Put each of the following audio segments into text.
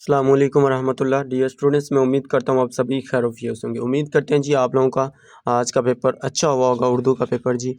अस्सलाम वालेकुम रहमतुल्लाह। डियर स्टूडेंट्स, मैं उम्मीद करता हूँ आप सभी खैरियत होंगे। उम्मीद करते हैं जी आप लोगों का आज का पेपर अच्छा हुआ होगा। उर्दू का पेपर जी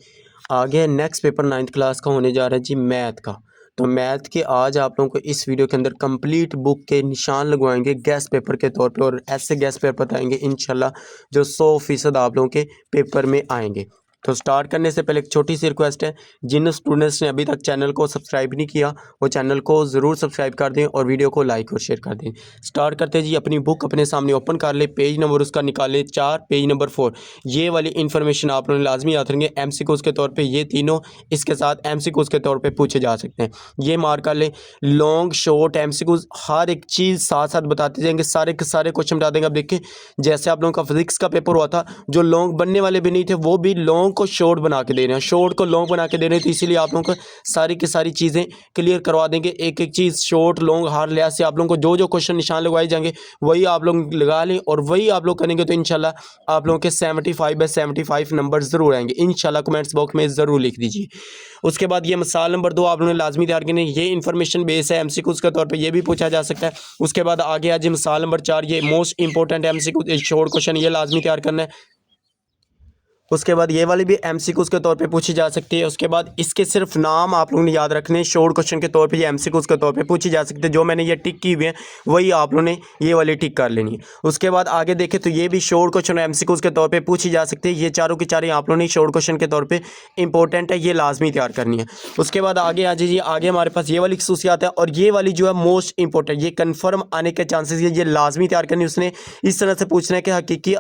आगे नेक्स्ट पेपर 9th क्लास का होने जा रहा है जी मैथ का। तो मैथ के आज आप लोगों को इस वीडियो के अंदर कंप्लीट बुक के निशान लगवाएंगे गेस्ट पेपर के तौर पे और ऐसे गेस्ट पेपर बताएंगे इंशाल्लाह जो 100% आप लोगों के पेपर में आएंगे। तो स्टार्ट करने से पहले एक छोटी सी रिक्वेस्ट है, जिन स्टूडेंट्स ने अभी तक चैनल को सब्सक्राइब नहीं किया वो चैनल को ज़रूर सब्सक्राइब कर दें और वीडियो को लाइक और शेयर कर दें। स्टार्ट करते हैं जी। अपनी बुक अपने सामने ओपन कर ले, पेज नंबर उसका निकाले 4, पेज नंबर 4। ये वाली इन्फॉर्मेशन आप लोगों ने लाजमी याद रखेंगे। एमसीक्यूज़ के तौर पे ये तीनों इसके साथ एमसीक्यूज़ के तौर पे पूछे जा सकते हैं। ये मार्क कर ले। लॉन्ग शॉर्ट एमसीक्यूज़ हर एक चीज़ साथ साथ बताते जाएंगे, सारे के सारे क्वेश्चन बता देंगे। अब देखिए जैसे आप लोगों का फिजिक्स का पेपर हुआ था, जो लॉन्ग बनने वाले भी नहीं थे वो भी लॉन्ग को शॉर्ट बना के दे रहे हैं, शॉर्ट को लॉन्ग बना के दे रहे हैं। तो इसीलिए आप लोगों को सारी की सारी चीज़ें क्लियर करवा देंगे। एक एक चीज़ शॉर्ट लॉन्ग हर लिहाज से आप लोगों को जो जो क्वेश्चन निशान लगवाए जाएंगे वही आप लोग लगा लें और वही आप लोग करेंगे तो इंशाल्लाह आप लोगों के 75/75 नंबर ज़रूर आएंगे इंशाल्लाह। कमेंट्स बॉक्स में ज़रूर लिख दीजिए। उसके बाद ये मिसाल नंबर 2 आप लोगों ने लाजमी तैयार करनी है। ये इन्फॉर्मेशन बेस है, एमसीक्यूज़ के तौर पे ये भी पूछा जा सकता है। उसके बाद आगे आज मिसाल नंबर 4, ये most important MCQ short question, ये लाजमी तैयार करना है। उसके बाद ये वाली भी एमसीक्यूज़ के तौर पे पूछी जा सकती है। उसके बाद इसके सिर्फ नाम आप लोगों ने याद रखने हैं, शॉर्ट क्वेश्चन के तौर पे, ये एमसीक्यूज़ के तौर पे पूछी जा सकती है। जो मैंने ये टिक की हुई है वही आप लोगों ने ये वाली टिक कर लेनी है। उसके बाद आगे देखें तो ये भी शॉर्ट क्वेश्चन एमसीक्यूज़ के तौर पर पूछी जा सकती है। ये चारों की चारों आप लोगों ने शॉर्ट क्वेश्चन के तौर पर इंपॉर्टेंट है, ये लाजमी तैयार करनी है। उसके बाद आगे आ जाइए। आगे हमारे पास ये वाली खसूसियात है और ये वाली जो है मोस्ट इंपॉर्टेंट, ये कन्फर्म आने के चांसेस ये लाजमी तैयार करनी है। उसने इस तरह से पूछना है कि हकीकी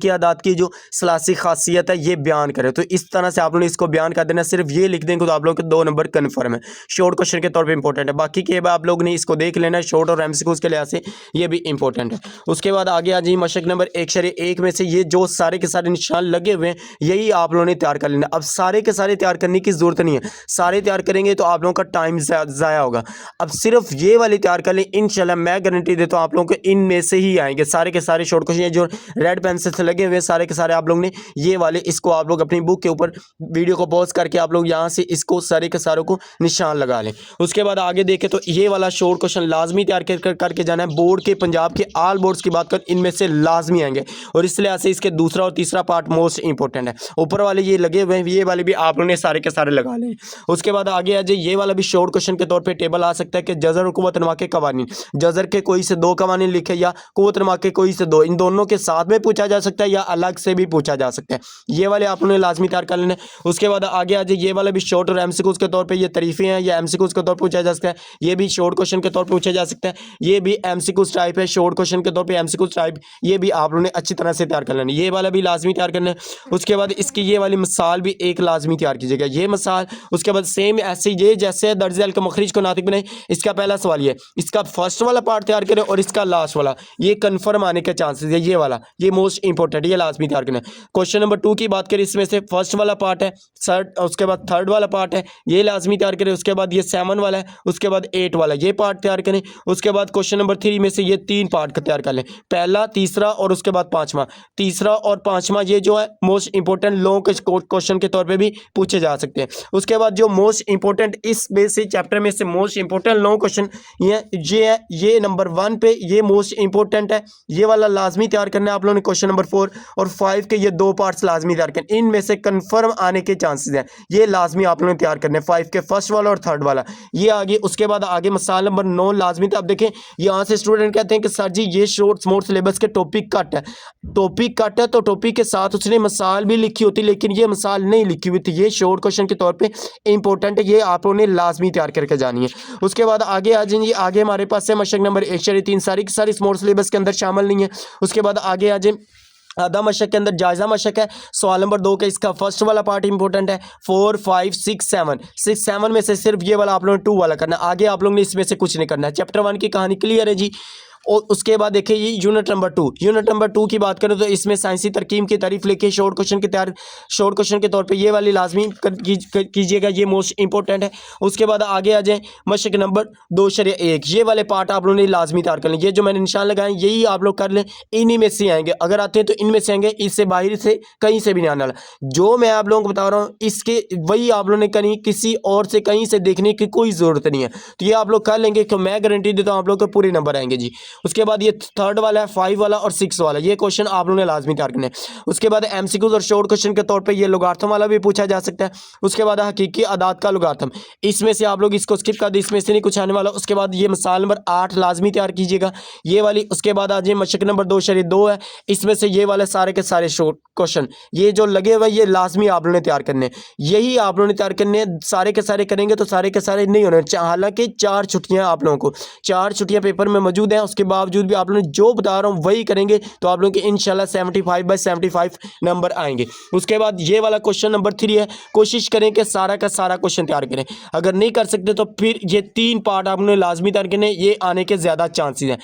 अदाद की जो सलासी खासियत है ये बयान करें। तो इस तरह से आप लोगों ने इसको बयान कर देना। सिर्फ ये लिख देंगे तो आप लोग के 2 नंबर कन्फर्म है, शॉर्ट क्वेश्चन के तौर पे इंपॉर्टेंट है। बाकी के आप लोग ने इसको देख लेना है, शॉर्ट और एमसीक्यूज़ के लिहाज से ये भी इंपॉर्टेंट है। उसके बाद आगे आ जाइए मशक नंबर 1/1 में से ये जो सारे के सारे निशान लगे हुए हैं यही आप लोगों ने तैयार कर लेना। अब सारे के सारे तैयार करने की ज़रूरत नहीं है, सारे तैयार करेंगे तो आप लोगों का टाइम ज़ाया होगा। अब सिर्फ ये वाले तैयार कर लें, इंशाल्लाह मैं गारंटी देता हूँ आप लोगों को इनमें से ही आएंगे सारे के सारे शॉर्ट क्वेश्चन। जो रेड पेन से लगे हुए सारे के सारे आप लोग ने ये वाले, इसको आप लोग अपनी बुक के ऊपर वीडियो को पॉज करके आप लोग यहाँ से इसको सारे के सारों को निशान लगा लें। उसके बाद आगे देखें तो ये वाला शॉर्ट क्वेश्चन लाजमी तैयार करके जाना है। बोर्ड के, पंजाब के ऑल बोर्ड्स की बात कर, इनमें से लाजमी आएंगे और इस लिहाज से इसके दूसरा और तीसरा पार्ट मोस्ट इंपॉर्टेंट है। ऊपर वाले ये लगे हुए हैं, ये वाले भी आप लोगों ने सारे के सारे लगा लें। उसके बाद आगे आ जाए, ये वाला भी शॉर्ट क्वेश्चन के तौर पर टेबल आ सकता है कि जजर और कुव्वत नमा के कवानीन, जजर के कोई से 2 कवानीन लिखे या कुव्वत नमा के कोई से 2, इन दोनों के साथ में पूछा जा सकता है या अलग से भी पूछा जा सकता है। ये वाले आप लोगों ने लाजमी तैयार कर लेना है। उसके बाद आगे आ जाए, ये वाला भी शॉर्ट और एमसीक्यूज़ के तौर पे, ये तारीफें हैं, ये एमसीक्यूज़ के तौर पर पूछा जा सकता है। ये भी शॉर्ट क्वेश्चन के तौर पर पूछा जा सकता है। ये भी एमसीक्यूज़ टाइप है, शॉर्ट क्वेश्चन के तौर पर एमसीक्यूज़ टाइप, ये भी आप लोगों ने अच्छी तरह से तैयार कर लेना है। ये वाला भी लाजमी तैयार करना है। उसके बाद इसकी ये वाली मिसाल भी एक लाजमी तैयार कीजिएगा, ये मिसाल। उसके बाद सेम ऐसे ये जैसे दर्ज अल के मखरिज को नातिक बनाए, इसका पहला सवाल ये, इसका फर्स्ट वाला पार्ट तैयार करें और इसका लास्ट वाला, ये कन्फर्म आने के चांसेस है। ये वाला ये मोस्ट इंपॉर्टेंट, ये लाजमी तैयार करना है। क्वेश्चन नंबर 2 की बात करें, इसमें से फर्स्ट वाला पार्ट है, उसके बाद थर्ड वाला पार्ट है, ये लाजमी तैयार करें। उसके बाद ये 7 वाला है, उसके बाद 8 वाला, ये पार्ट तैयार करें। उसके बाद क्वेश्चन नंबर 3 में से ये 3 पार्ट का तैयार कर लें, पहला, तीसरा और उसके बाद 5वां। तीसरा और 5वां ये जो है मोस्ट इंपॉर्टेंट लॉन्ग क्वेश्चन के तौर पे भी पूछे जा सकते हैं। उसके बाद जो मोस्ट इंपॉर्टेंट इस बेसिक चैप्टर में से मोस्ट इंपॉर्टेंट लॉन्ग क्वेश्चन ये है, ये नंबर 1 पे ये मोस्ट इंपॉर्टेंट है, ये वाला लाजमी तैयार करना है आप लोगों ने। क्वेश्चन नंबर 4 और 5 के ये 2 पार्ट्स लाजमी तैयार करने, इनमें से कंफर्म आने के चांसेस हैं, ये लाजमी आप लोगों ने तैयार करने हैं। 5 के फर्स्ट वाला और थर्ड वाला ये आगे। उसके बाद आगे मसाल नंबर 9 लाजमी था। अब देखें यहाँ से स्टूडेंट कहते हैं कि सर जी ये शॉर्ट स्मॉर्ट सिलेबस के टॉपिक कट है, टॉपिक कट है तो टॉपिक के साथ उसने मसाल भी लिखी होती, लेकिन ये मसाल नहीं लिखी हुई थी, ये शॉर्ट क्वेश्चन के तौर पे इंपॉर्टेंट है, ये आप लोगों ने लाजमी तैयार करके जानी है। उसके बाद आगे आ जाएंगे, आगे हमारे पास है मशक नंबर 1/3, सारी की सारी स्मॉर्ट सिलेबस के अंदर शामिल नहीं है। उसके बाद आगे आ जाए आधा मशक के अंदर जायजा मशक है, सवाल नंबर 2 का इसका फर्स्ट वाला पार्ट इंपॉर्टेंट है। 4, 5, 6, 7 में से सिर्फ ये वाला आप लोगों ने 2 वाला करना है, आगे आप लोगों ने इसमें से कुछ नहीं करना है। चैप्टर 1 की कहानी क्लियर है जी। और उसके बाद देखिए ये यूनिट नंबर 2 की बात करें तो इसमें साइंसी तरकीब की तारीफ लिखे शॉर्ट क्वेश्चन के तौर पे ये वाली लाजमी कीजिएगा, ये मोस्ट इंपॉर्टेंट है। उसके बाद आगे आ जाए मशक नंबर 2/1, ये वाले पार्ट आप लोगों ने लाजमी तैयार कर लें। ये जो मैंने निशान लगाए यही आप लोग कर लें, इन्हीं में से आएंगे, अगर आते हैं तो इनमें से आएंगे, इससे बाहर से कहीं से भी नहीं आने वाला। जो मैं आप लोगों को बता रहा हूँ इसके वही आप लोगों ने कहीं किसी और से कहीं से देखने की कोई ज़रूरत नहीं है। तो ये आप लोग कर लेंगे कि मैं गारंटी देता हूँ आप लोग को पूरे नंबर आएंगे जी। उसके बाद ये 3rd वाला है, 5 वाला और 6 वाला, ये क्वेश्चन आप लोगों ने लाजमी तैयार करने। उसके बाद एमसीक्यूज और शॉर्ट क्वेश्चन के तौर पे ये लोगार्थम वाला भी पूछा जा सकता है। उसके बाद हकीकी अदाद का लोगार्थम, इसमें से आप लोग इसको स्किप कर दें, इसमें से नहीं कुछ आने वाला। उसके बाद ये मिसाल नंबर 8 लाजमी तैयार कीजिएगा, ये वाली। उसके बाद आ जाए मशक नंबर 2/2 है, इसमें से ये वाले सारे के सारे शॉर्ट क्वेश्चन ये जो लगे हुए ये लाजमी आप लोगों ने तैयार करने, यही आप लोगों ने तैयार करने। सारे के सारे करेंगे तो सारे के सारे नहीं होने, हालांकि 4 छुट्टियां आप लोगों को 4 छुट्टियां पेपर में मौजूद हैं, उसके बावजूद भी आप लोग जो बता रहा हूं वही करेंगे तो आप लोगों के इंशाल्लाह 75/75 नंबर आएंगे। उसके बाद ये वाला क्वेश्चन नंबर 3 है, कोशिश करें कि सारा का सारा क्वेश्चन तैयार करें, अगर नहीं कर सकते तो फिर ये 3 पार्ट आपने लाजमी तैयार करने, ये आने के ज़्यादा चांसेस हैं।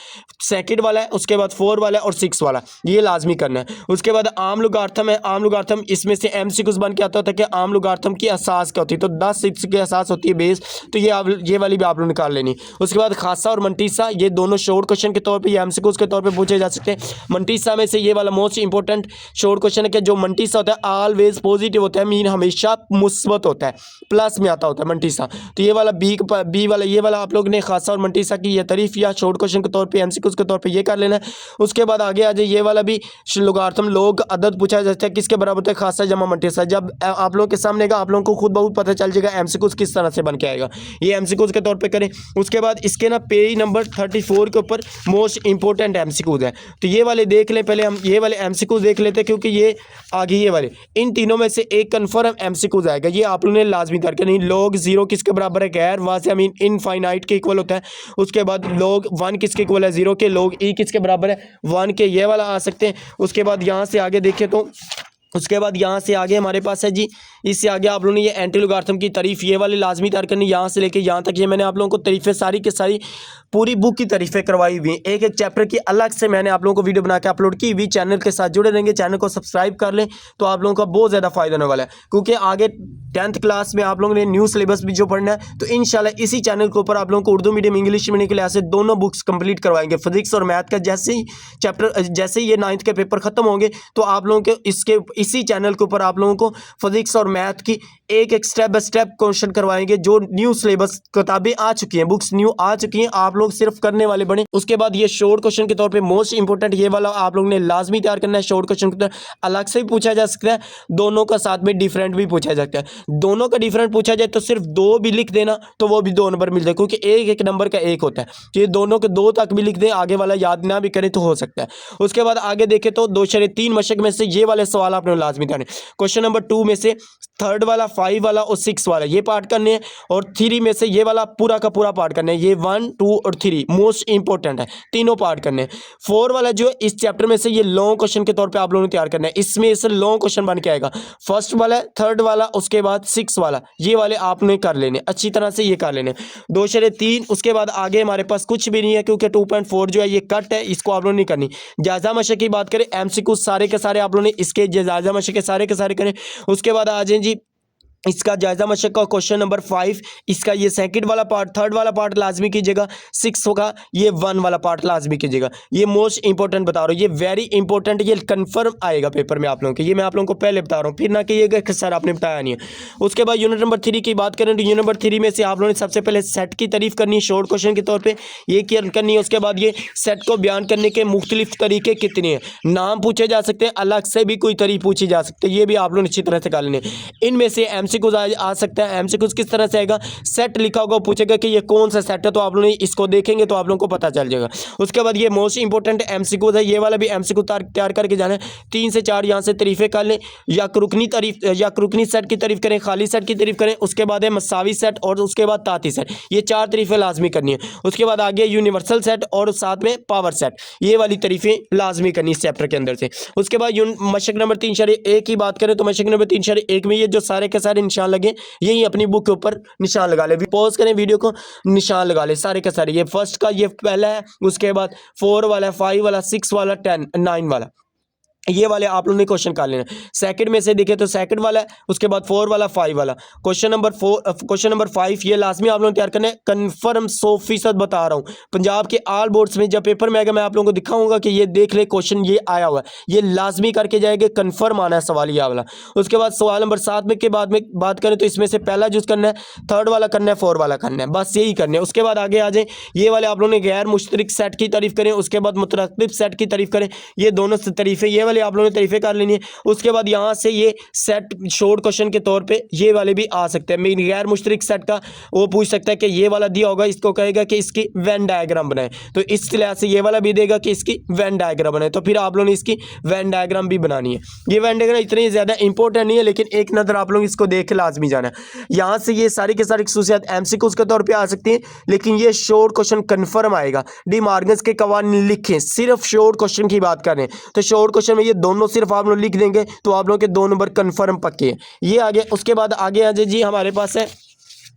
2nd वाला है, उसके बाद 4 वाला और 6 वाला, ये लाजमी करना है। उसके बाद आम लोगार्थम है, आम लोगार्थम इसमें से एमसीक्यूज बन के आता होता है कि आम लोगार्थम की असास क्या होती है, तो 10 6 की असास होती है बेस, तो ये वाली भी आप लोग निकाल लेनी। उसके बाद खासा और मंटीसा, ये दोनों शॉर्ट क्वेश्चन के तौर पे या एमसीक्यूज के तौर पे पूछे जा सकते हैं। मंटीसा में से ये वाला मोस्ट इंपॉर्टेंट शॉर्ट क्वेश्चन है कि जो मंटीसा होता है ऑलवेज पॉजिटिव होता है, मीन हमेशा मुस्बत होता है, प्लस में आता होता है मंटीसा। तो ये वाला बी वाला ये वाला आप लोग ने खासा और मंटीसा की ये तारीफ या शॉर्ट क्वेश्चन के तौर पे एमसीक्यूज के तौर पे ये कर लेना है। उसके बाद आगे आ जाए ये वाला भी लोगार्थम लोग अदद पूछा जाता है किसके बराबर होता है, खासा जमा मंटीसा। जब आप लोगों के सामने का आप लोगों को खुद बहुत पता चल जाएगा एमसीक्यूज किस तरह से बन के आएगा, ये एमसीक्यूज के तौर पे करें। उसके बाद इसके ना पेज नंबर 34 के ऊपर मोस्ट इंपॉर्टेंट एमसीक्यूज है, तो ये वाले देख लें। पहले हम ये वाले एमसीक्यूज देख लेते हैं क्योंकि ये आगे ये वाले इन तीनों में से एक कन्फर्म एमसीक्यूज आएगा, ये आप लोगों ने लाजमी करके नहीं। लोग 0 किसके बराबर है, गैर वाज़ेह मीन इनफाइनाइट के इक्वल होता है। उसके बाद लोग 1 किसके इक्वल है, 0 के। लोग ई किसके बराबर है, 1 के, ये वाला आ सकते हैं। उसके बाद यहाँ से आगे देखें तो उसके बाद यहाँ से आगे हमारे पास है जी, इससे आगे आप लोगों ने ये एंटी लोगारिथम की तारीफ ये वाली लाजमी तैयार करनी, यहाँ से लेके यहाँ तक ये मैंने आप लोगों को तारीफें सारी की सारी पूरी बुक की तारीफें करवाई हुई हैं, एक एक चैप्टर की अलग से मैंने आप लोगों को वीडियो बना के अपलोड की हुई। चैनल के साथ जुड़े रहेंगे, चैनल को सब्सक्राइब कर लें तो आप लोगों का बहुत ज़्यादा फायदा होने वाला है, क्योंकि आगे 10th क्लास में आप लोगों ने न्यू सिलेबस भी जो पढ़ना है तो इंशाल्लाह इसी चैनल के ऊपर आप लोगों को उर्दू मीडियम इंग्लिश मीडियम के लिहाज से दोनों बुक्स कंप्लीट करवाएंगे। फिजिक्स और मैथ का जैसे ही ये 9th के पेपर खत्म होंगे तो आप लोगों के इसी चैनल के ऊपर आप लोगों को फिजिक्स और मैथ की एक एक स्टेप बाय स्टेप क्वेश्चन करवाएंगे। जो न्यू सिलेबस किताबें आ चुकी हैं, बुक्स न्यू आ चुकी हैं, आप लोग सिर्फ करने वाले बने। उसके बाद ये शॉर्ट क्वेश्चन के तौर पे मोस्ट इंपॉर्टेंट ये वाला आप लोग ने लाजमी तैयार करना है। शॉर्ट क्वेश्चन के तौर अलग से भी पूछा जा सकता है, दोनों का साथ में डिफरेंट भी पूछा जाता है। दोनों का डिफरेंट पूछा जाए तो सिर्फ 2 भी लिख देना तो वो भी 2 नंबर मिल जाए, क्योंकि एक एक नंबर का 1 होता है। तो ये दोनों के 2 तक भी लिख दें, आगे वाला याद ना भी करें तो हो सकता है। उसके बाद आगे देखें तो 2/3 मशक में से ये वाले सवाल आपने लाजमी करने। क्वेश्चन नंबर 2 में से 3rd वाला, 5 वाला और 6 वाला ये पार्ट करने हैं, और 3 में से ये वाला पूरा का पूरा पार्ट करना है। ये 1, 2 और 3 मोस्ट इंपॉर्टेंट है, तीनों पार्ट करने हैं। 4 वाला जो है इस चैप्टर में से ये लॉन्ग क्वेश्चन के तौर पे आप लोगों ने तैयार करना है, इसमें से लॉन्ग क्वेश्चन बन के आएगा। 1st वाला, 3rd वाला, उसके बाद 6 वाला, ये वाले आपने कर लेने अच्छी तरह से, ये कर लेने 2/3। उसके बाद आगे हमारे पास कुछ भी नहीं है, क्योंकि 2.4 जो है ये कट है, इसको आप लोगों ने नहीं करनी। जायजा मशक की बात करें, एमसीक्यू सारे के सारे आप लोगों ने इसके जायजा मशक के सारे करें। उसके बाद आ जाए जी इसका जायजा मशक का क्वेश्चन नंबर 5, इसका ये 2nd वाला पार्ट, 3rd वाला पार्ट लाजमी कीजिएगा। 6 होगा ये 1 वाला पार्ट लाजमी कीजिएगा। ये मोस्ट इंपॉर्टेंट बता रहा हूँ, ये वेरी इंपॉर्टेंट, ये कन्फर्म आएगा पेपर में आप लोगों के, ये मैं आप लोगों को पहले बता रहा हूँ, फिर ना कहिएगा कि सर आपने बताया नहीं है। उसके बाद यूनिट नंबर 3 की बात करें तो यूनिट नंबर 3 में से आप लोगों ने सबसे पहले सेट की तारीफ करनी है शॉर्ट क्वेश्चन के तौर पर, ये करनी है। उसके बाद ये सेट को बयान करने के मुख्तलिफ तरीके कितने हैं, नाम पूछे जा सकते हैं, अलग से भी कोई तरीके पूछी जा सकते हैं, ये भी आप लोगों ने अच्छी तरह से कर लेने। इनमें से एमसीक्यूज आ सकते हैं। एमसीक्यूज किस तरह से आएगा, सेट लिखा होगा, पूछेगा कि ये कौन सा सेट है, तो आप लोग इसको देखेंगे तो आप लोगों को पता चल जाएगा। उसके बाद ये मोस्ट इंपॉर्टेंट एमसीक्यूज है, ये वाला भी एमसीक्यू तैयार करके जाना है। 3 से 4 यहाँ से तारीफें कर लें, या रुकनी सेट की तारीफ करें, खाली सेट की तारीफ करें। उसके बाद है मसावी सेट और उसके बाद ताती सेट, ये 4 तारीफें लाजमी करनी है। उसके बाद आगे यूनिवर्सल सेट और साथ में पावर सेट, ये वाली तारीफें लाजमी करनी इस चैप्टर के अंदर से। उसके बाद मशक नंबर 3/1 की बात करें तो मशक नंबर 3/1 में ये जो सारे के सारे निशान लगे, यही अपनी बुक के ऊपर निशान लगा ले। पॉज करें वीडियो को, निशान लगा ले सारे के सारे। ये फर्स्ट का ये पहला है, उसके बाद 4 वाला, 5 वाला, 6 वाला, 10, 9 वाला, ये वाले आप लोगों ने क्वेश्चन कर लेना। सेकंड में से देखे तो सेकंड वाला है, उसके बाद 4 वाला, 5 वाला। क्वेश्चन नंबर 5 ये लाजमी आप लोगों ने तैयार करना है, कन्फर्म 100% बता रहा हूँ। पंजाब के ऑल बोर्ड्स में जब पेपर में आएगा मैं आप लोगों को दिखाऊंगा कि ये देख ले क्वेश्चन ये आया हुआ है, ये लाजमी करके जाएंगे, कन्फर्म आना है सवाल ये वाला। उसके बाद सवाल नंबर 7 में के बाद में बात करें तो इसमें से पहला यूज करना है, थर्ड वाला करना है, 4 वाला करना है, बस यही करना है। उसके बाद आगे आ जाए, ये वाले आप लोगों ने गैर मुश्तरिक सेट की तारीफ करें, उसके बाद मुतरकिब सेट की तारीफ करें, ये दोनों तरीफे ये वाले आप लोगों ने तरीफे कर लेनी है। उसके बाद यहां से ये सेट शॉर्ट क्वेश्चन के तौर पे ये वाले भी आ सकते हैं। मेन गैर मुश्तरिक सेट का वो पूछ सकता है कि ये वाला दिया होगा, इसको कहेगा कि इसकी वेन डायग्राम बनाए, तो इस लिहाज से ये वाला भी देगा कि इसकी वेन डायग्राम बनाए, तो फिर आप लोगों ने इसकी वेन डायग्राम भी बनानी है। ये वेन डायग्राम इतनी ज्यादा इंपॉर्टेंट नहीं है, लेकिन एक नजर आप लोग इसको देख के लाजमी जाना है। यहां से ये सारी के सारी खसूसियात एमसीक्यूज के तौर पर आ सकती है, लेकिन ये शॉर्ट क्वेश्चन कन्फर्म आएगा। डी मार्गन्स के कवानीन लिखें, सिर्फ शॉर्ट क्वेश्चन की बात कर रहे हैं, तो शॉर्ट क्वेश्चन में ये दोनों सिर्फ आप लोग लिख देंगे तो आप लोगों के 2 नंबर कन्फर्म पक्के हैं। ये आगे उसके बाद आगे आ जाए जी हमारे पास है,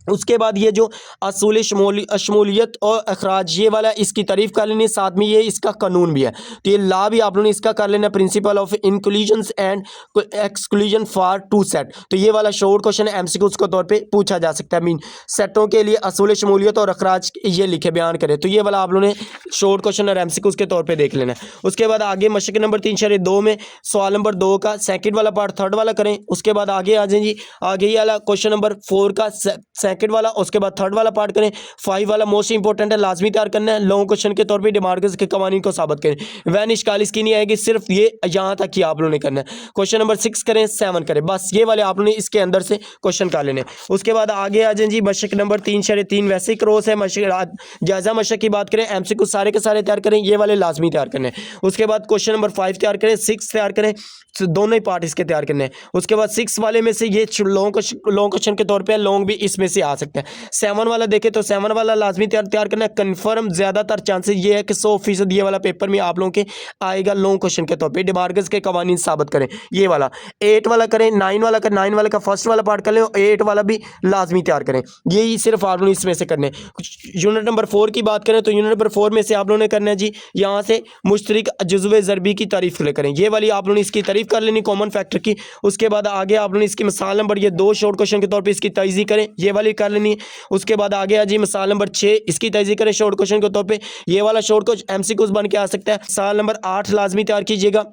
उसके बाद ये जो असूल शमूलियत और अखराज ये वाला इसकी तारीफ कर लेनी, साथ में ये इसका कानून भी है, तो ये ला भी आप लोगों ने इसका कर लेना, principle of inclusion and exclusion for 2 set. तो ये वाला शॉर्ट क्वेश्चन एमसीक्यूज के तौर पे पूछा जा सकता है। मीन सेटों के लिए असूल शमूलियत और अखराज ये लिखे बयान करें, तो ये वाला आप लोगों ने शॉर्ट क्वेश्चन और एमसीक्यूज के तौर पर देख लेना है। उसके बाद आगे मशक नंबर 3/2 में सवाल नंबर 2 का सेकंड वाला पार्ट थर्ड वाला करें। उसके बाद आगे आ जाए जी, आगे ये वाला क्वेश्चन नंबर 4 का सेकंड वाला, उसके बाद थर्ड वाला पार्ट करें। 5 वाला मोस्ट इंपॉर्टेंट है, लाजमी तैयार करना है, लॉन्ग क्वेश्चन के तौर पे डिमार्गस के कवानीन को साबित करें। वैन इश्काल इसकी नहीं आएगी, सिर्फ ये यहाँ तक ही आप लोगों ने करना है। क्वेश्चन नंबर 6 करें, 7 करें, बस ये वाले आप लोगों ने इसके अंदर से क्वेश्चन कर लेने। उसके बाद आगे आ जाए जी मशक नंबर 3/3 वैसे ही क्रॉस है, मशक जायजा मशक की बात करें, एमसीक्यू सारे के सारे तैयार करें, ये वाले लाजमी तैयार करने। उसके बाद क्वेश्चन नंबर 5 तैयार करें, 6 तैयार करें, दोनों ही पार्ट इसके तैयार करने हैं। उसके बाद 6 वाले में से ये लॉन्ग क्वेश्चन के तौर पे लॉन्ग भी इसमें से आ सकते हैं। 7 वाला देखे तो 7 वाला लाजमी तैयार करना है, कन्फर्म ज्यादातर चांसेस ये है कि 100% ये वाला पेपर में आप लोगों के आएगा लॉन्ग क्वेश्चन के तौर पे, डिमार्गस के कवानीन साबित करें, ये वाला। 8 वाला करें, 9 वाला कर, 9 वाला का फर्स्ट वाला पार्ट कर लें, 8 वाला भी लाजमी तैयार करें, यही सिर्फ आप लोगों ने इसमें से करने। यूनिट नंबर 4 की बात करें तो यूनिट नंबर 4 में से आप लोगों ने करना है जी, यहाँ से मुश्तरिक जुज़्व ज़रबी की तारीफ करें, ये वाली आप लोगों ने इसकी तारीफ कर लेनी कॉमन फैक्टर की। उसके बाद आगे आप लोगों ने इसकी मिसाल नंबर ये 2 शॉर्ट क्वेश्चन के तौर पे इसकी तैज़ी करें, ये वाली कर लेनी है। उसके बाद आगे आ जी मिसाल नंबर 6 इसकी तैज़ी करें शॉर्ट क्वेश्चन के तौर पे, ये वाला शॉर्ट क्वेश्चन एमसीक्यूज बन के आ सकता है। मिसाल नंबर 8 लाजमी तैयार कीजिएगा,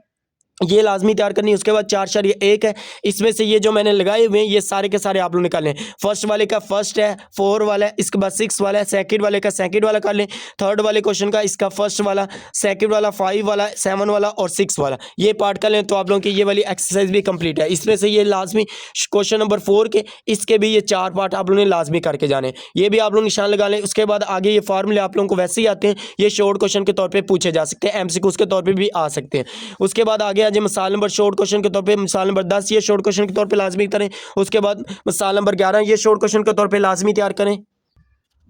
ये लाजमी तैयार करनी है। उसके बाद 4/1 है, इसमें से ये जो मैंने लगाए हुए हैं ये सारे के सारे आप लोगों ने कर लें। फर्स्ट वाले का फर्स्ट है, 4 वाला है, इसके बाद 6 वाला है, सेकंड वाले का सेकंड वाला कर लें, थर्ड वाले क्वेश्चन का इसका फर्स्ट वाला, सेकंड वाला, 5 वाला, 7 वाला और 6 वाला, ये पार्ट कर लें, तो आप लोगों की ये वाली एक्सरसाइज भी कंप्लीट है। इसमें से ये लाजमी क्वेश्चन नंबर 4 के इसके भी ये 4 पार्ट आप लोगों ने लाजमी करके जाने, ये भी आप लोग निशान लगा लें। उसके बाद आगे ये फार्मूले आप लोगों को वैसे ही आते हैं, ये शॉर्ट क्वेश्चन के तौर पर पूछे जा सकते हैं, एमसीक्यूज के तौर पर भी आ सकते हैं। उसके बाद आगे आज मिसाल नंबर शॉर्ट क्वेश्चन के तौर पे, मिसाल नंबर 10 ये शॉर्ट क्वेश्चन के तौर पे लाजमी करें। उसके बाद मिसाल नंबर 11 ये शॉर्ट क्वेश्चन के तौर पे लाजमी तैयार करें।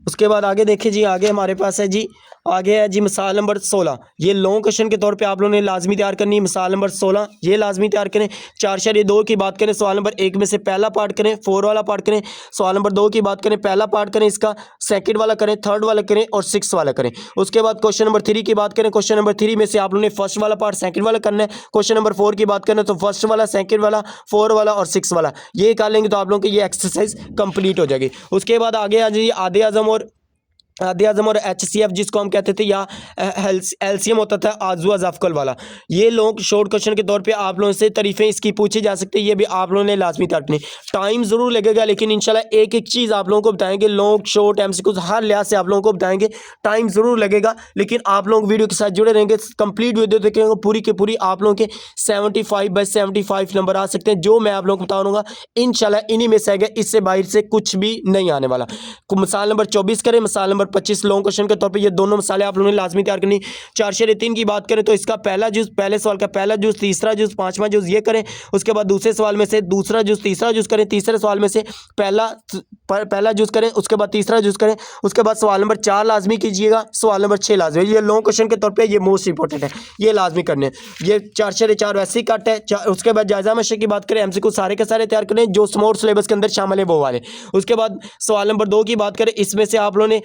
उसके बाद आगे देखिए जी, आगे हमारे पास है जी, आगे है जी मिसाल नंबर 16, ये लॉन्ग क्वेश्चन के तौर पे आप लोगों ने लाजमी तैयार करनी है। मिसाल नंबर 16 ये लाजमी तैयार करें। 4/2 की बात करें, सवाल नंबर 1 में से पहला पार्ट करें, 4 वाला पार्ट करें। सवाल नंबर 2 की बात करें, पहला पार्ट करें, इसका सेकंड वाला करें, थर्ड वाला करें और 6 वाला करें। उसके बाद क्वेश्चन नंबर 3 की बात करें, क्वेश्चन नंबर 3 में से आप लोगों ने फर्स्ट वाला पार्ट सेकंड वाला करना है। क्वेश्चन नंबर 4 की बात करें तो फर्स्ट वाला, सेकंड वाला, 4 वाला और 6 वाला, ये कर लेंगे तो आप लोगों की ये एक्सरसाइज कंप्लीट हो जाएगी। उसके बाद आगे आ जाइए आधे आज़म और HCF जिसको हम कहते थे, या LCM होता था आजू अजाफकल वाला, ये लोग शॉर्ट क्वेश्चन के तौर पे आप लोगों से तारीफें इसकी पूछी जा सकती है, ये भी आप लोगों ने लाजमी तैयार करनी। टाइम ज़रूर लगेगा, लेकिन इंशाल्लाह एक एक चीज़ आप लोगों को बताएंगे, लॉन्ग शॉर्ट एमसीक्यूज हर लिहाज से आप लोगों को बताएंगे। टाइम ज़रूर लगेगा, लेकिन आप लोग वीडियो के साथ जुड़े रहेंगे, कंप्लीट वीडियो देखेंगे, पूरी की पूरी आप लोगों के 75/75 नंबर आ सकते हैं, जो मैं आप लोगों को बताऊँगा इंशाल्लाह इन्हीं में से आएगा, इससे बाहर से कुछ भी नहीं आने वाला। मिसाल नंबर 24 करें, मिसाल नंबर नंबर 25 लॉन्ग क्वेश्चन के तौर पे ये दोनों मसाले आप लोगों ने लाजमी तैयार करनी। 4 शेर 3 की बात करें तो इसका पहला जूस, पहले सवाल का पहला जूस, तीसरा जूस, पांचवा जूस ये करें। उसके बाद दूसरे सवाल में से दूसरा जूस, तीसरा जूस करें। तीसरे सवाल में से पहला जूस करें, उसके बाद तीसरा जूस करें। उसके बाद सवाल नंबर 4 लाजमी कीजिएगा, सवाल नंबर 6 लाजमी। ये लॉन्ग क्वेश्चन के तौर पे ये मोस्ट इंपॉर्टेंट है, ये लाजमी करने। ये 4 शेर 4 वैसे ही कट है। उसके बाद जायजा मशक की बात करें, एमसीक्यू सारे के सारे तैयार करें जो स्मॉल सिलेबस के अंदर शामिल है वो वाले। उसके बाद सवाल नंबर 2 की बात करें, इसमें से आप लोगों ने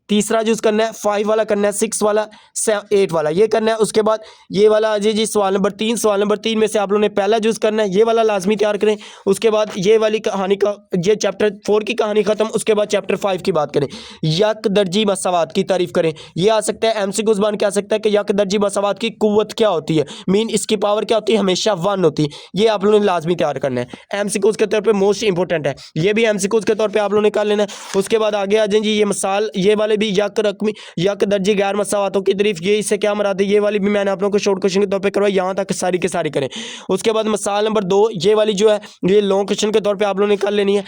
तीसरा जूस करना है, 5 वाला करना है, 6 वाला, 8 वाला ये करना है। उसके बाद ये वाला अजय जी सवाल नंबर 3, सवाल नंबर 3 में से आप लोगों ने पहला जूस करना है, ये वाला लाजमी तैयार करें। उसके बाद ये वाली कहानी का, ये चैप्टर 4 की कहानी खत्म। उसके बाद चैप्टर 5 की बात करें, यक दर्जी मसावात की तारीफ करें। ये आ सकता है एमसीक्यूज बन के आ सकता है कि यक दर्जी मसावात की कुव्वत क्या होती है, मीन इसकी पावर क्या होती है, हमेशा 1 होती है। ये आप लोगों ने लाजमी तैयार करना है, एमसीक्यूज के तौर पर मोस्ट इंपॉर्टेंट है, ये भी एमसीक्यूज के तौर पर आप लोगों ने कर लेना है। उसके बाद आगे आ जाए जी, ये मिसाल, ये वाले भी यक रकमी, यक दर्जी गैर मसावातों की तारीफ, ये इससे क्या मुराद है, ये वाली भी मैंने आप लोगों को शॉर्ट क्वेश्चन के तौर पे करवाई, यहाँ तक सारी के सारी करें। उसके बाद मिसाल नंबर 2 ये वाली जो है ये लॉन्ग क्वेश्चन के तौर पे आप लोगों ने कर लेनी है।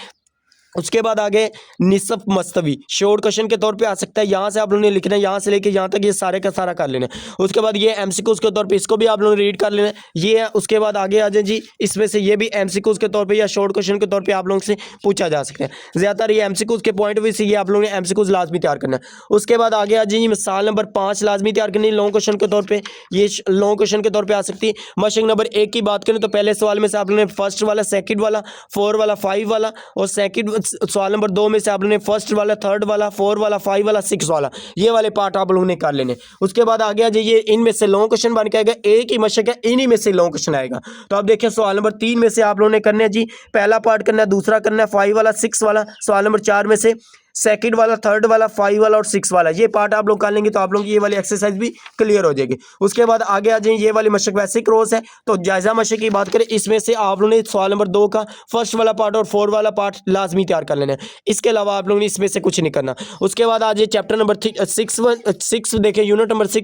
उसके बाद आगे निसफ मस्तवी शॉर्ट क्वेश्चन के तौर पे आ सकता है, यहाँ से आप लोगों ने लिखना है, यहाँ से लेके यहाँ तक ये सारे का सारा कर लेना है। उसके बाद ये एमसीक्यूज के तौर पे इसको भी आप लोगों ने रीड कर लेना है, ये है। उसके बाद आगे आ जाए जी, इसमें से ये भी एमसीक्यूज के तौर पे या शॉर्ट क्वेश्चन के तौर पे आप लोगों से पूछा जा सकता है। ज़्यादातर ये एमसीक्यूज के पॉइंट भी से ये आप लोगों ने एमसीक्यूज लाजमी तैयार करना है। उसके बाद आगे आ जाइए, मिसाल नंबर 5 लाजमी तैयार करनी लॉन्ग क्वेश्चन के तौर पर, ये लॉन्ग क्वेश्चन के तौर पर आ सकती है। मशक नंबर 1 की बात करें तो पहले सवाल में से आप लोगों ने फर्स्ट वाला, सेकंड वाला, 4 वाला, 5 वाला और सेकंड सवाल नंबर 2 में से आप लोगों ने फर्स्ट वाला, थर्ड वाला, 4 वाला, 5 वाला, 6 वाला ये वाले पार्ट आप लोगों ने कर लेने। उसके बाद आगे आ जाइए, इनमें से लॉन्ग क्वेश्चन बन के आएगा, एक ही मशक है, इन्हीं में से लॉन्ग क्वेश्चन आएगा। तो आप देखिए सवाल नंबर 3 में से आप लोगों ने करना है जी, पहला पार्ट करना है, दूसरा करना है 5 वाला, 6 वाला, सवाल नंबर 4 में से सेकंड वाला, थर्ड वाला, 5 वाला और 6 वाला ये पार्ट आप लोग कर लेंगे तो आप लोगों की ये वाली एक्सरसाइज भी क्लियर हो जाएगी। उसके बाद आगे आ जाए, ये वाली मशक वैसे क्रॉस है, तो जायजा मशक की बात करें, इसमें से आप लोगों ने सवाल नंबर 2 का फर्स्ट वाला पार्ट और 4 वाला पार्ट लाजमी तैयार कर लेना है, इसके अलावा आप लोगों ने इसमें से कुछ नहीं करना। उसके बाद आ जाए चैप्टर नंबर 6 देखें, यूनिट नंबर 6।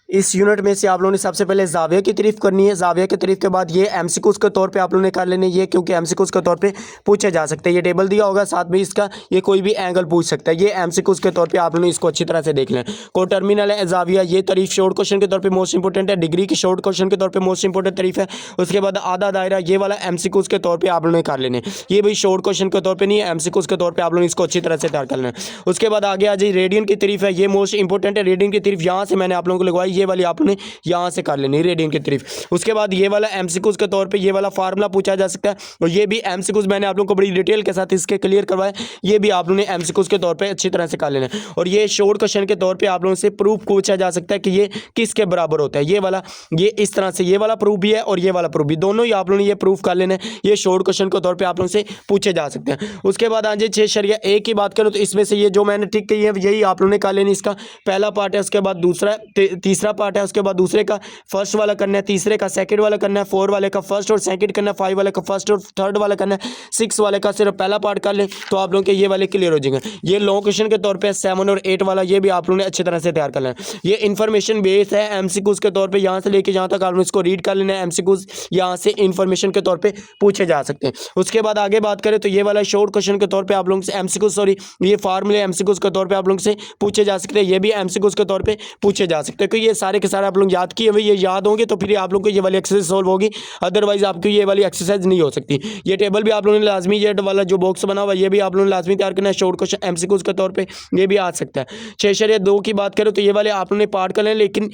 इस यूनिट में से आप लोगों ने सबसे पहले जाविया की तारीफ करनी है। जाविया की तारीफ के बाद ये एमसीक्यूज के तौर पे आप लोगों ने कर लेने, ये क्योंकि एमसीक्यूज के तौर पे पूछे जा सकते हैं। ये टेबल दिया होगा साथ में इसका, ये कोई भी एंगल पूछ सकता है, ये एमसीक्यूज के तौर पे आप लोगों ने इसको अच्छी तरह से देख लें। को टर्मिनल है जाविया, ये तारीफ शॉर्ट क्वेश्चन के तौर पर मोस्ट इंपॉर्टेंट है, डिग्री की शॉर्ट क्वेश्चन के तौर पर मोस्ट इंपॉर्टेंट तारीफ है। उसके बाद आधा दायरा, ये वाला एमसीक्यूज के तौर पर आप लोगों ने कर लेने, ये भी शॉर्ट क्वेश्चन के तौर पर नहीं है, एमसीक्यूज के तौर पर आप लोगों ने इसको अच्छी तरह से तैयार कर लेना। उसके बाद आगे आ जाए, रेडियन की तारीफ है, ये मोस्ट इंपॉर्टेंट है। रेडियन की तारीफ यहाँ से मैंने आप लोगों को लगवाई, ये वाली आपने यहाँ से कर लेनी रेडियन की तारीफ। उसके बाद ये वाला एमसीक्यूज के तौर पे ये वाला फार्मूला पूछा जा सकता है, और ये भी एमसीक्यूज मैंने आप लोगों को बड़ी डिटेल के साथ इसके क्लियर करवाए, ये भी आप लोगों ने एमसीक्यूज के तौर पे अच्छी तरह से कर लेना है। और ये शॉर्ट क्वेश्चन के तौर पे आप लोगों से प्रूफ पूछा जा सकता है कि ये किसके बराबर होता है, ये वाला, ये इस तरह से ये वाला प्रूफ भी है और ये वाला प्रूफ भी, दोनों ही आप लोगों ने ये प्रूफ कर लेना है, ये शॉर्ट क्वेश्चन के तौर पर आप लोगों से पूछे जा सकते हैं। उसके बाद आ जाए 6 शरिया 1 की बात करूँ तो इसमें से ये जो मैंने टिक की है यही आप लोगों ने कर लेनी, इसका पहला पार्ट है, उसके बाद दूसरा, तीसरा पार्ट है, उसके बाद दूसरे का फर्स्ट वाला करना है, तीसरे का सेकंड वाला करना है, 4 वाले का फर्स्ट और सेकंड करना है, 5 वाले का फर्स्ट और थर्ड वाला करना है, 6 वाले का सिर्फ पहला पार्ट कर लें तो आप लोगों के ये वाले क्लियर हो जाएंगे। ये लॉन्ग क्वेश्चन के तौर पे 7 और 8 वाला ये भी आप लोगों ने अच्छी तरह से तैयार कर लेना है। ये इन्फॉर्मेशन बेस है एमसीक्यूज के तौर पे, यहाँ से लेके जहाँ तक आप लोग इसको रीड कर लेना है, एमसीक्यूज यहाँ से इन्फॉर्मेशन के तौर पे पूछे जा सकते हैं। उसके बाद आगे बात करें तो ये वाला शॉर्ट क्वेश्चन के तौर पर आप लोगों से एमसीक्यूज, सॉरी ये फार्मूले एमसीक्यूज के तौर पर आप लोगों से पूछे जा सकते हैं, ये भी एमसीक्यूज के तौर पर पूछे जा सकते हैं, क्योंकि ये सारे के सारे आप लोग याद किए हुए, ये याद होंगे तो फिर आप लोग को ये वाली एक्सरसाइज सॉल्व होगी, अदरवाइज आपकी ये वाली एक्सरसाइज नहीं हो सकती। ये टेबल भी आप लोगों ने लाजमी, ये वाला जो बॉक्स बना हुआ है ये भी आप लोगों ने लाजमी तैयार करना है, शॉर्ट क्वेश्चन एमसीक्यूज के तौर पे ये भी आ सकता है। 6 शरिया 2 की बात करें तो ये वाले आप लोगों ने पार्ट कर लें, लेकिन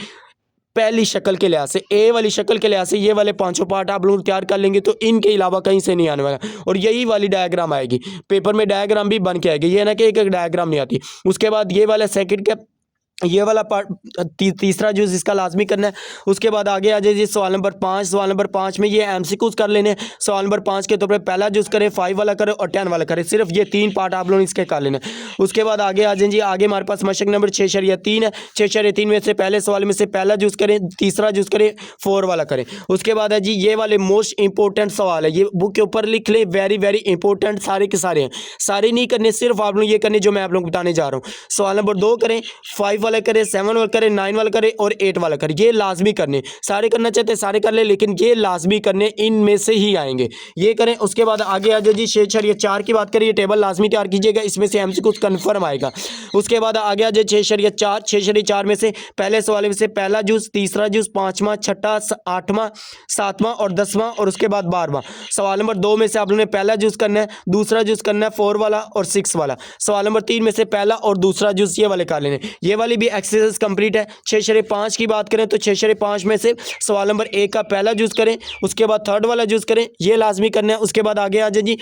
पहली शक्ल के लिहाज से, ए वाली शक्ल के लिहाज से ये वाले 5 पार्ट आप लोग तैयार कर लेंगे तो इनके अलावा कहीं से नहीं आने वाला, और यही वाली डायग्राम आएगी पेपर में, डायग्राम भी बन के आएगी, ये ना कि एक डायग्राम नहीं आती। उसके बाद ये वाला सेकंड का ये वाला पार्ट, तीसरा जो इसका लाजमी करना है। उसके बाद आगे आ जाइए सवाल नंबर 5, सवाल नंबर 5 में ये एमसीक्यूज कर लेने, सवाल नंबर 5 के तौर पे पहला जूस करें, 5 वाला करें और 10 वाला करें, सिर्फ ये 3 पार्ट आप लोग इसके कर लेने। उसके बाद आगे आ जाइए, आगे हमारे पास मशक नंबर 6 शरिया 3 है, 6 शरिया 3 में से पहले सवाल में से पहला जूस करें, तीसरा जूस करें, 4 वाला करें। उसके बाद है जी ये वाले मोस्ट इंपॉर्टेंट सवाल है, ये बुक के ऊपर लिख ले, वेरी वेरी इंपॉर्टेंट सारे के सारे हैं, सारे नहीं करने, सिर्फ आप लोग ये करने जो मैं आप लोग बताने जा रहा हूँ। सवाल नंबर 2 करें, 5 वाला करें, 7 वाला करें, 9 वाला करें और 8 वाला करें, ये लाजमी करने। सारे करना चाहते हैं सारे कर ले, लेकिन ये लाजमी करने इनमें से ही आएंगे, ये करें। उसके बाद आगे आ जाए जी 6/4 की बात करें, ये टेबल लाजमी तैयार कीजिएगा, इसमें से एमसीक्यू कन्फर्म आएगा। उसके बाद आगे आ जाए 6/4, 6/4 में से पहले सवाल में से पहला जूस, तीसरा जूस, 5वां, 6ठा, 8वां, 7वां और 10वां और उसके बाद 12वां। सवाल नंबर 2 में से आप लोगों ने पहला जूस करना है, दूसरा जूस करना है 4 वाला और 6 वाला। सवाल नंबर 3 में से पहला और दूसरा जूस ये वाले कर लेने, ये वाली भी एक्सरसाइज कंप्लीट है। 6/5 की बात करें तो 6/5 में से सवाल नंबर 1 का पहला जूस करें, उसके बाद थर्ड वाला जूस करें, ये लाजमी करना है। उसके बाद आगे आ जाए जी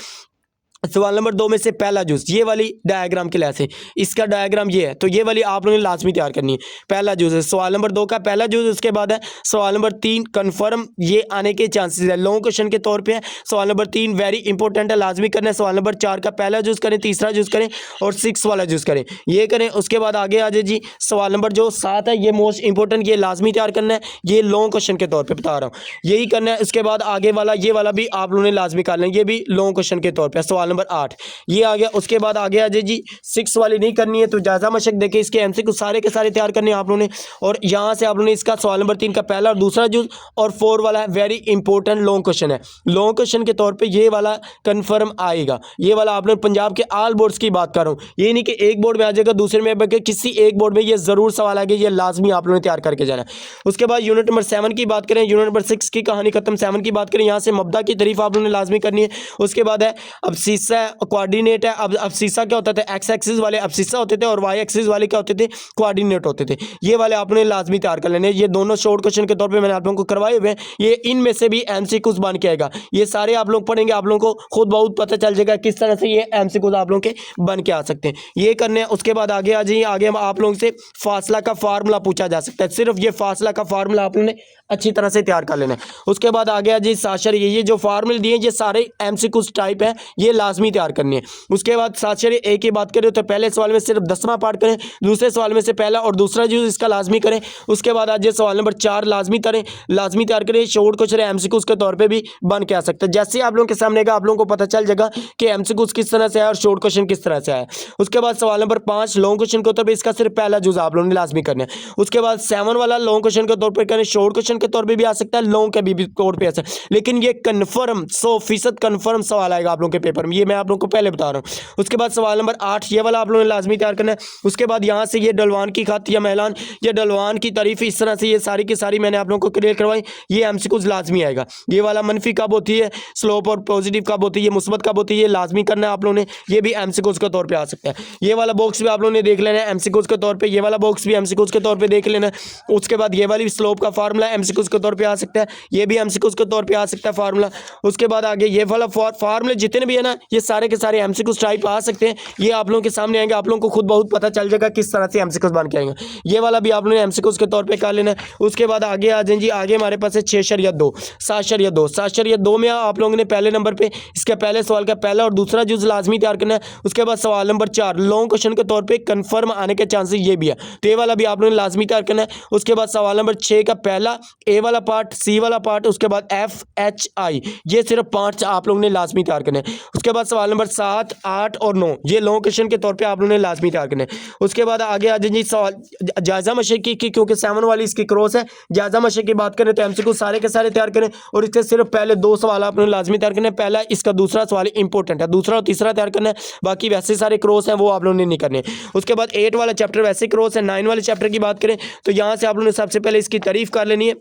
सवाल नंबर 2 में से पहला जूस, ये वाली डायग्राम के लिहाज से इसका डायग्राम ये है, तो ये वाली आप लोगों ने लाजमी तैयार करनी है। पहला जूस है सवाल नंबर 2 का पहला जूस, उसके बाद है सवाल नंबर 3 कन्फर्म, ये आने के चांसेस है, लॉन्ग क्वेश्चन के तौर पे है। सवाल नंबर 3 वेरी इंपॉर्टेंट है, लाजमी करना है। सवाल नंबर 4 का पहला जूस करें, तीसरा जूस करें और 6 वाला जूस करें, ये करें। उसके बाद आगे आ जाए जी सवाल नंबर जो 7 है, ये मोस्ट इंपॉर्टेंट, ये लाजमी तैयार करना है, ये लॉन्ग क्वेश्चन के तौर पर बता रहा हूँ, यही करना है। उसके बाद आगे वाला ये वाला भी आप लोगों ने लाजमी कर लेना, ये भी लॉन्ग क्वेश्चन के तौर पर सवाल नंबर 8 ये आ गया। उसके बाद आगे आ जाए जी 6 वाली नहीं करनी है, तो जायजा मशक देखिए, इसके एमसीक्यू सारे के सारे तैयार करने हैं आप लोगों ने। और यहाँ से आप लोगों ने इसका सवाल नंबर 3 का पहला और दूसरा जूस और 4 वाला है, वेरी इंपॉर्टेंट लॉन्ग क्वेश्चन है, लॉन्ग क्वेश्चन के तौर पे ये वाला कंफर्म आएगा। ये वाला आप लोग पंजाब के ऑल बोर्ड्स की बात कर रहा हूँ, ये नहीं कि एक बोर्ड में आ जाएगा दूसरे में, बल्कि किसी एक बोर्ड में ये जरूर सवाल आएगा, ये लाजमी आप लोगों ने तैयार करके जाना है। उसके बाद यूनिट नंबर 7 की बात करें, यूनिट नंबर 6 की कहानी खत्म, 7 की बात करें, यहाँ से मब्दा की तारीफ आप लोगों ने लाजमी करनी है। उसके बाद है अब सीसा कोऑर्डिनेट है, अब सीसा क्या होता था, एक्स एक्सिस वाले अब सीसा होते थे और वाई एक्सिस वाले क्या होते थे, कोऑर्डिनेट होते थे, ये वाले आपने लाजमी तैयार कर लेने। ये दोनों शॉर्ट क्वेश्चन के तौर पे मैंने आप लोगों को करवाए हुए हैं, ये इनमें से भी एमसीक्यूज बन के आएगा, ये सारे आप लोग पढ़ेंगे, आप लोगों को खुद बहुत पता चल जाएगा किस तरह से ये एमसीक्यूज आप लोगों के बन के आ सकते हैं, ये करने हैं। उसके बाद आगे आ जाइए, आगे आप लोगों से फासला का फार्मूला पूछा जा सकता है, सिर्फ ये फासला का फार्मूला आप लोगों ने अच्छी तरह से तैयार कर लेना है। उसके बाद आगे आ जाइए साशर, ये जो फार्मूले दिए ये सारे एमसीक्यूज टाइप है, ये लाजमी तैयार करनी है। उसके बाद साशर एक की बात करें तो पहले सवाल में सिर्फ 10वां पार्ट करें, दूसरे सवाल में से पहला और दूसरा जूस इसका लाजमी करें। उसके बाद आज सवाल नंबर 4 लाजमी तैयार करें, शॉर्ट क्वेश्चन एमसीक्यूज के तौर पे भी बन के आ सकता है। जैसे आप लोगों के सामने का आप लोगों को पता चल जाएगा कि एमसीक्यूज किस तरह से आया और शॉर्ट क्वेश्चन किस तरह से आया। उसके बाद सवाल नंबर 5 लॉन्ग क्वेश्चन के तौर पर, इसका सिर्फ पहला जूस आप लोगों ने लाजमी करना है। उसके बाद 7 वाला लॉन्ग क्वेश्चन के तौर पर करें, शॉर्ट क्वेश्चन के तौर पर भी आ सकता है, लॉन्ग के भी तौर पर आ सकता है, लेकिन ये कन्फर्म 100% कन्फर्म सवाल आएगा आप लोगों के पेपर में, ये मैं आप लोगों को पहले बता रहा हूँ। उसके बाद सवाल नंबर 8 ये वाला आप लोगों ने लाजमी तैयार करना है। उसके बाद यहाँ से ये डलवान की खत या मैलान या डलवान की तारीफ, इस तरह से ये सारी की सारी मैंने आप लोगों को क्लियर करवाई, ये एमसीक्यूज लाजमी आएगा। ये वाला मनफी कब होती है, स्लोप और पॉजिटिव कब होती है, मुस्बत कब होती है, ये लाजमी करना है आप लोगों ने, ये भी एमसीक्यूज के तौर पे आ सकता है। ये वाला बॉक्स भी आप लोगों ने देख लेना है एमसीक्यूज के तौर पे, ये वाला बॉक्स भी एमसीक्यूज के तौर पे देख लेना है। उसके बाद ये वाली स्लोप का फार्मूला एमसीक्यूज के तौर पे आ सकता है, ये भी एमसीक्यूज के तौर पे आ सकता है फार्मूला। उसके बाद आगे ये वाला फार्मूले जितने भी है ना, ये सारे के सारे एमसीक्यूज टाइप आ सकते हैं, ये आप लोगों के सामने आएंगे, आप लोगों को खुद बहुत पता चल जाएगा किस तरह से एमसीक्यूज बन के आएंगे। ये वाला भी आप लोगों ने एमसीक्यूज के तौर पे कर लेना है। उसके बाद आगे आ जाएंगे, आगे हमारे पास है 6/2 7/2 में आप लोगों ने पहले नंबर पे इसके पहले सवाल का पहला और दूसरा जूस लाजमी तैयार करना है। उसके बाद सवाल नंबर 4 लॉन्ग क्वेश्चन के तौर पे कंफर्म आने के चांसेस ये भी है, तो ये वाला भी आप लोगों ने लाजमी तैयार करना है। उसके बाद सवाल नंबर 6 का पहला ए वाला पार्ट, सी वाला पार्ट, उसके बाद FHI, ये सिर्फ 5 आप लोगों ने लाजमी तैयार करना है। उसके बाद सवाल नंबर 7 8 और 9 ये लॉन्ग क्वेश्चन के तौर पे आप लोगों ने लाजमी तैयार करना है। उसके बाद आगे आ जाइए सवाल जायजा मशक की, क्योंकि 7 वाली इसकी क्रॉस है, जायजा मशक की बात करें तो एमसीक्यू सारे के सारे तैयार करें और इसके सिर्फ पहले 2 सवाल आपने लाजमी तैयार करने हैं। पहला इसका दूसरा सवाल इंपॉर्टेंट है, दूसरा और तीसरा तैयार करना है, बाकी वैसे सारे क्रॉस हैं वो आप लोगों ने नहीं करने। उसके बाद 8 वाला चैप्टर वैसे क्रॉस है। 9 वाले चैप्टर की बात करें तो यहाँ से आप लोगों ने सबसे पहले इसकी तारीफ कर लेनी है,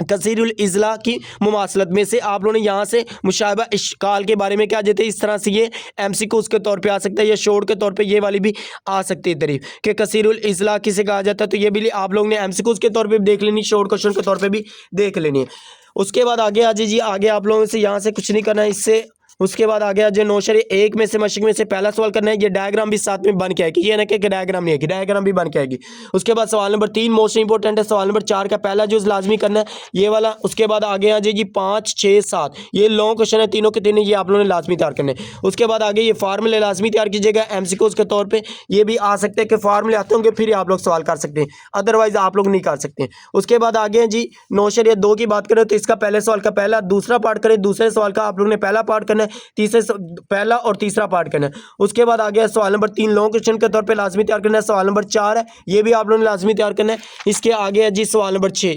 कसीरुल इज़ला की मुमासलत में से आप लोगों ने यहाँ से मुशाबा इश्काल के बारे में क्या देते हैं, इस तरह से ये एमसीक्यूज के तौर पे आ सकता है, या शॉर्ट के तौर पे ये वाली भी आ सकती है तारीफ कि कसीरुल इज़ला किसे कहा जाता है, तो ये भी आप लोगों ने एमसीक्यूज के तौर पे भी देख लेनी, शॉर्ट क्वेश्चन के तौर पे भी देख लेनी है। उसके बाद आगे आ जाइए, आगे आप लोगों से यहाँ से कुछ नहीं करना है इससे। उसके बाद आगे आज 9/1 में से मशक में से पहला सवाल करना है, ये डायग्राम भी साथ में बन के आएगी, ये ना कि डायग्राम नहीं है, डायग्राम भी बन के आएगी। उसके बाद सवाल नंबर 3 मोस्ट इंपॉर्टेंट है, सवाल नंबर 4 का पहला जो लाजमी करना है ये वाला। उसके बाद आगे आ जाएगी 5 6 7 ये लॉन्ग क्वेश्चन है, तीनों के तीनों ये आप लोगों ने लाजमी तैयार करने। उसके बाद आगे ये फार्मूले लाजमी तैयार कीजिएगा एमसीक्यूज के तौर पर, ये भी आ सकते हैं कि फार्मूले आते होंगे फिर आप लोग सवाल कर सकते हैं, अदरवाइज आप लोग नहीं कर सकते। उसके बाद आगे हैं जी 9/2 की बात करें तो इसका पहले सवाल का पहला दूसरा पार्ट करें, दूसरे सवाल का आप लोगों ने पहला पार्ट करना है। करना है, पहला और तीसरा पार्ट करना है। उसके बाद आ गया सवाल नंबर 3 लॉन्ग क्वेश्चन के तौर पे लाजमी तैयार करना है। सवाल नंबर 4 है, ये भी आप लोगों ने लाजमी तैयार करना है। इसके आगे है जी सवाल नंबर 6,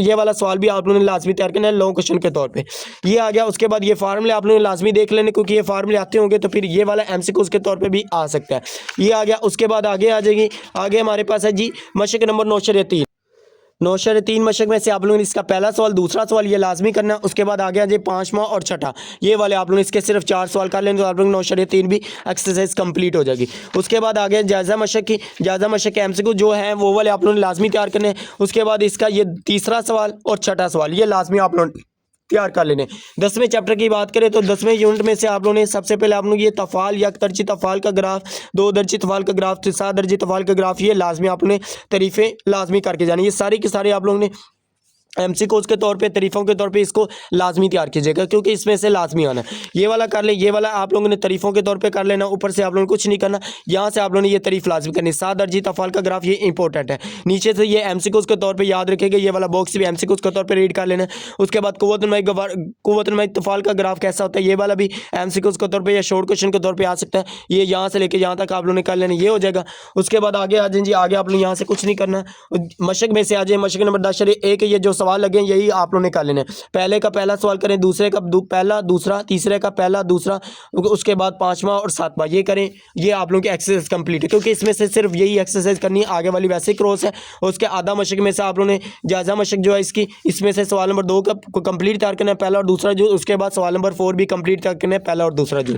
ये वाला सवाल भी आप लोगों ने लाजमी तैयार करना है लॉन्ग क्वेश्चन के तौर पे, ये आ गया। उसके बाद ये फार्मूले आप लोगों ने लाजमी देख लेने, क्योंकि ये फार्मूले आते होंगे तो फिर ये वाला एमसीक्यूज के तौर पे भी आ सकता है, ये आ गया। उसके बाद आगे आ जाएगी, आगे हमारे पास है जी मशक नंबर 9 3 मशक में से आप लोगों ने इसका पहला सवाल, दूसरा सवाल ये लाजमी करना है। उसके बाद आ गया जी 5वां और छठा, ये वाले आप लोग इसके सिर्फ 4 सवाल कर लेंगे तो आप लोग 9/3 भी एक्सरसाइज कंप्लीट हो जाएगी। उसके बाद आ गया जायज़ा मशक की, जायज़ा मशक के एमसीक्यू जो है वो वाले आप लोगों ने लाजमी तैयार करने हैं। उसके बाद इसका ये तीसरा सवाल और छठा सवाल ये लाजमी आप लोग तैयार कर लेने। 10वें चैप्टर की बात करें तो 10वें यूनिट में से आप लोगों ने सबसे पहले आप लोग ये तफ़ाल या दर्जी तफ़ाल का ग्राफ, 2 दर्जी तफ़ाल का ग्राफ, 7 दर्जी तफ़ाल का ग्राफ, ये लाजमी आपने तरीफ़ें लाजमी करके जानी। ये सारी की सारी आप लोगों ने एमसीक्यूज के तौर पे, तरीफ़ों के तौर पे इसको लाजमी तैयार कीजिएगा, क्योंकि इसमें से लाजमी आना है। ये वाला कर ले, ये वाला आप लोगों ने तरीफ़ों के तौर पे कर लेना, ऊपर से आप लोगों ने कुछ नहीं करना, यहाँ से आप लोगों ने ये तरीफ़ लाजमी करनी। 7 दर्जी तफ़ाल का ग्राफ ये इंपॉर्टेंट है, नीचे से ये एमसीक्यूज के तौर पे याद रखेगा, ये वाला बॉक्स भी एमसीक्यूज के तौर पे रीड कर लेना। उसके बाद कुव्वतुल तफ़ाल का ग्राफ कैसा होता है, ये वाला भी एमसीक्यूज के तौर पर या शॉर्ट क्वेश्चन के तौर पर आ सकता है, ये यहाँ से लेकर यहाँ तक आप लोगों ने कर लेना, ये हो जाएगा। उसके बाद आगे आ जाए जी, आगे आप लोग यहाँ से कुछ नहीं करना, मशक में से आ जाए मशक नंबर 10/1, ये जो सवाल लगे यही आप लोगों ने कर लेना है। पहले का पहला सवाल करें, दूसरे का पहला दूसरा, तीसरे का पहला दूसरा, उसके बाद 5वां और 7वां ये करें। ये आप लोगों की एक्सरसाइज कंप्लीट है, क्योंकि इसमें से सिर्फ यही एक्सरसाइज करनी है, आगे वाली वैसे ही क्रॉस है। और उसके आधा मशक में से आप लोगों ने जायज़ा मशक जो है इसकी, इसमें से सवाल नंबर 2 का कंप्लीट तैयार करना है, पहला और दूसरा जो। उसके बाद सवाल नंबर 4 भी कंप्लीट तैयार करना है, पहला और दूसरा जो,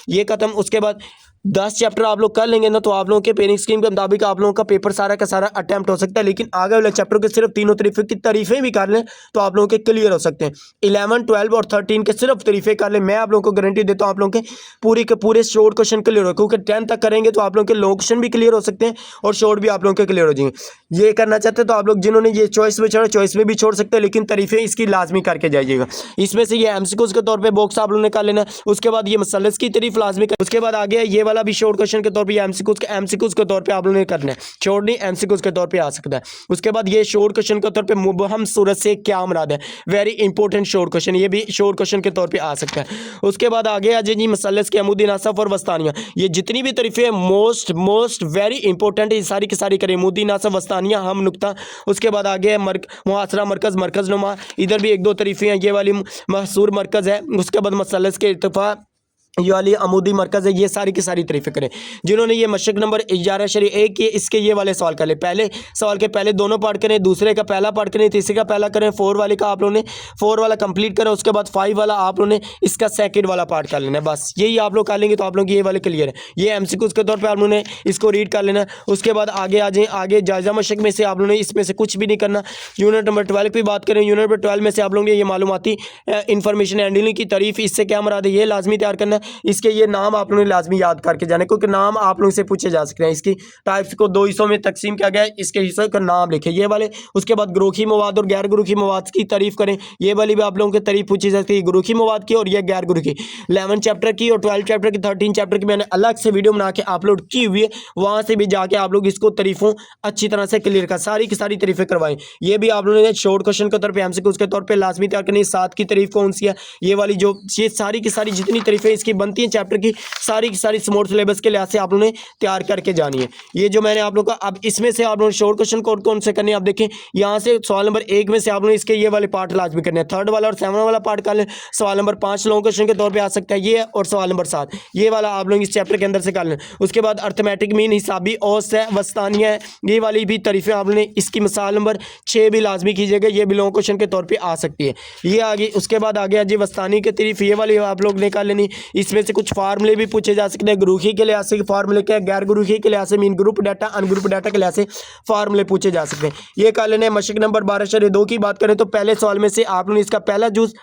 ये खत्म। उसके बाद 10 चैप्टर आप लोग कर लेंगे ना, तो आप लोगों के पेरेंट स्कीम के मुताबिक आप लोगों का पेपर सारा का सारा अटैम्प्ट हो सकता है। लेकिन आगे वाले चैप्टर के सिर्फ तीनों तरीफे की तरीफें भी कर लें तो आप लोगों के क्लियर हो सकते हैं। 11, 12 और 13 के सिर्फ तरीफे कर लें, मैं आप लोगों को गारंटी देता हूँ आप लोगों के पूरे शॉर्ट क्वेश्चन क्लियर हो, क्योंकि 10 तक करेंगे तो आप लोगों के लॉन्ग क्वेश्चन भी क्लियर हो सकते हैं और शॉर्ट भी आप लोगों के क्लियर हो जाएंगे। ये करना चाहते हैं तो आप लोग जिन्होंने ये चॉइस में छोड़ा, चॉइस में भी छोड़ सकते हैं, लेकिन तरीफें इसकी लाजमी करके जाइएगा। इसमें से ये एमसीक्यूज के तौर पर बॉक्स आप लोगों ने कर लेना। उसके बाद ये मसलस की तारीफ लाजमी कर। उसके बाद आगे ये वाला भी शॉर्ट क्वेश्चन के तौर पे एमसीक्यूज के तौर पे आप लोगों ने करना है, छोड़ नहीं एमसीक्यूज के तौर पे आ सकता है। उसके बाद ये शॉर्ट क्वेश्चन के तौर पे मुबहम सूरत से क्या मुराद है, वेरी इंपॉर्टेंट शॉर्ट क्वेश्चन, ये भी शॉर्ट क्वेश्चन के तौर पे आ सकता है। उसके बाद आगे आ जाए जी मसलस के अमूदी नासफ और वस्तानिया, ये जितनी भी तरीफे मोस्ट वेरी इंपॉर्टेंट है, सारी की सारी करें, अमूदी नासफ वस्तानिया हम नुक्ता। उसके बाद आगे है मुहासरा मरकज मरकज नुमा, इधर भी 1-2 तरीफे हैं, ये वाली महसूर मरकज है। उसके बाद मसलस के इर्तिफा, ये वाली अमूदी मरकज़ है, ये सारी की सारी तरीफ़ें करें। जिन्होंने ये मशक नंबर 11/1 किए, इसके ये वाले सवाल कर ले, पहले सवाल के पहले दोनों पार्ट करें, दूसरे का पहला पार्ट करें, तीसरे का पहला करें, 4 वाले का आप लोगों ने 4 वाला कंप्लीट करें। उसके बाद 5 वाला आप लोगों ने इसका सेकंड वाला पार्ट कर लेना है, बस यही आप लोग कर लेंगे तो आप लोग ये वाले क्लियर है। ये एमसीक्यूज के तौर पर आप लोगों ने इसको रीड कर लेना है। उसके बाद आगे आ जाए, आगे जायज़ा मशक में से आप लोगों ने इसमें से कुछ भी नहीं करना। यूनिट नंबर 12 की बात करें, यूनिट नंबर 12 में से आप लोगों ने ये मालूमाती इंफॉर्मेशन हैंडलिंग की तारीफ, इससे क्या मुराद है ये लाजमी तैयार करना है। इसके ये नाम आप लोगों ने लाजमी याद करके जाने, क्योंकि नाम आप लोगों से पूछे जा सकते हैं। इसकी टाइप्स को 2 हिस्सों में तकसीम किया गया है, इसके हिस्सों का नाम लिखे ये वाले। उसके बाद गुरुखी मवाद और गैर गुरुखी मवाद की तारीफ करें, ये वाली भी आप लोगों की तारीफ पूछी जा सकती है, गुरुखी मवाद की और ये गैर गुरुखी। 11 चैप्टर की और 12 चैप्टर की, 13 चैप्टर की मैंने अलग से वीडियो बना के अपलोड की हुई है, वहाँ से भी जाके आप लोग इसको तारीफों अच्छी तरह से क्लियर कर, सारी की सारी तारीफें करवाएं। ये भी आप लोगों ने शॉर्ट क्वेश्चन के तौर पर एमसीक्यूज के तौर पर लाजमी तैयार करनी। 7 की तारीफ कौन सी है, ये वाली जो ये सारी की सारी जितनी तारीफें इसकी बनती हैं चैप्टर की, सारी की सारी स्मॉल सिलेबस के लिहाज से आप लोगों ने तैयार करके जानी है। ये जो मैंने आप लोगों का, अब इसमें से आप लोगों ने शॉर्ट क्वेश्चन कौन से करने हैं, आप देखें यहाँ से सवाल नंबर 1 में से आप लोगों ने इसके ये वाले पार्ट लाजमी करने हैं, 3rd वाला और 7वां वाला पार्ट कर लें। सवाल नंबर 5 लॉन्ग क्वेश्चन के तौर पे आ सकता है ये, और सवाल नंबर 7 ये वाला आप लोग इस चैप्टर के अंदर से कर लें। उसके बाद अर्थमेटिक मीन, हिसाबी औस है, वस्तानिया है, ये वाली भी तारीफें आप लोगों ने इसकी मिसाल नंबर 6 भी लाजमी कीजिएगा, ये भी लॉन्ग क्वेश्चन के तौर पर आ सकती है, ये आगे। उसके बाद आ गया जी वस्तानी की तारीफ, ये वाली आप लोग ने कर लेनी। इसमें से कुछ फार्मूले भी पूछे जा सकते हैं, गुरुखी के लिहाज से फार्मूले क्या, गैर गुरुखी के लिहाज से mean group data, ungroup data के लिहाज से फार्मूले पूछे जा सकते हैं। ये कर लेने। मशक नंबर 12/2 की बात करें तो पहले सवाल में से आप लोगों ने इसका पहला जूज